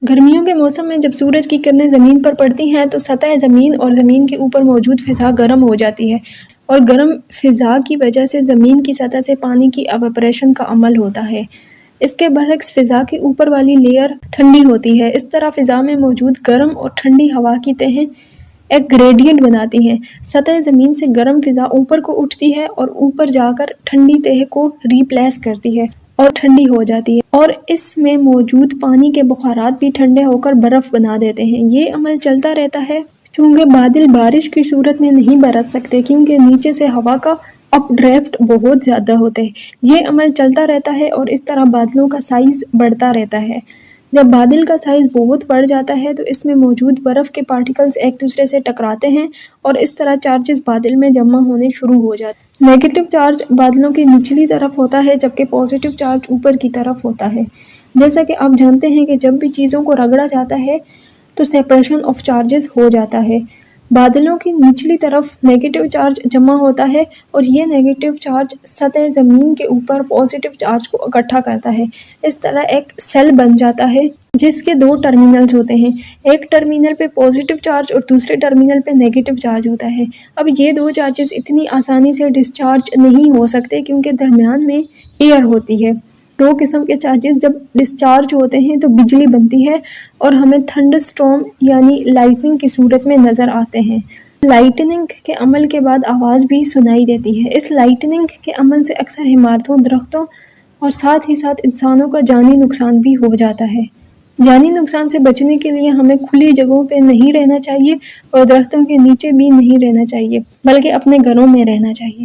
गर्मियों के मौसम में जब सूरज की किरणें ज़मीन पर पड़ती हैं तो सतह ज़मीन और ज़मीन के ऊपर मौजूद फ़िज़ा गर्म हो जाती है और गर्म फ़िज़ा की वजह से ज़मीन की सतह से पानी की एवापोरेशन का अमल होता है। इसके बरक्स फ़िज़ा के ऊपर वाली लेयर ठंडी होती है। इस तरह फ़िज़ा में मौजूद गर्म और ठंडी हवा की तहें एक ग्रेडियंट बनाती हैं। सतह ज़मीन से गर्म फ़िज़ा ऊपर को उठती है और ऊपर जाकर ठंडी तह को रिप्लेस करती है और ठंडी हो जाती है, और इसमें मौजूद पानी के बुखारात भी ठंडे होकर बर्फ़ बना देते हैं। ये अमल चलता रहता है। चूँकि बादल बारिश की सूरत में नहीं बरस सकते क्योंकि नीचे से हवा का अपड्राफ्ट बहुत ज़्यादा होता है। ये अमल चलता रहता है और इस तरह बादलों का साइज़ बढ़ता रहता है। जब बादल का साइज़ बहुत बढ़ जाता है तो इसमें मौजूद बर्फ़ के पार्टिकल्स एक दूसरे से टकराते हैं और इस तरह चार्जेस बादल में जमा होने शुरू हो जाते हैं। नेगेटिव चार्ज बादलों की निचली तरफ होता है जबकि पॉजिटिव चार्ज ऊपर की तरफ होता है। जैसा कि आप जानते हैं कि जब भी चीज़ों को रगड़ा जाता है तो सेपरेशन ऑफ चार्जेस हो जाता है। बादलों की निचली तरफ नेगेटिव चार्ज जमा होता है और ये नेगेटिव चार्ज सतह ज़मीन के ऊपर पॉजिटिव चार्ज को इकट्ठा करता है। इस तरह एक सेल बन जाता है जिसके दो टर्मिनल्स होते हैं। एक टर्मिनल पे पॉजिटिव चार्ज और दूसरे टर्मिनल पे नेगेटिव चार्ज होता है। अब ये दो चार्जेस इतनी आसानी से डिस्चार्ज नहीं हो सकते क्योंकि दरमियान में एयर होती है। दो किस्म के चार्जेस जब डिस्चार्ज होते हैं तो बिजली बनती है और हमें थंडरस्टॉर्म यानी लाइटनिंग की सूरत में नज़र आते हैं। लाइटनिंग के अमल के बाद आवाज़ भी सुनाई देती है। इस लाइटनिंग के अमल से अक्सर इमारतों, दरख्तों और साथ ही साथ इंसानों का जानी नुकसान भी हो जाता है। जानी नुकसान से बचने के लिए हमें खुली जगहों पे नहीं रहना चाहिए और दरख्तों के नीचे भी नहीं रहना चाहिए, बल्कि अपने घरों में रहना चाहिए।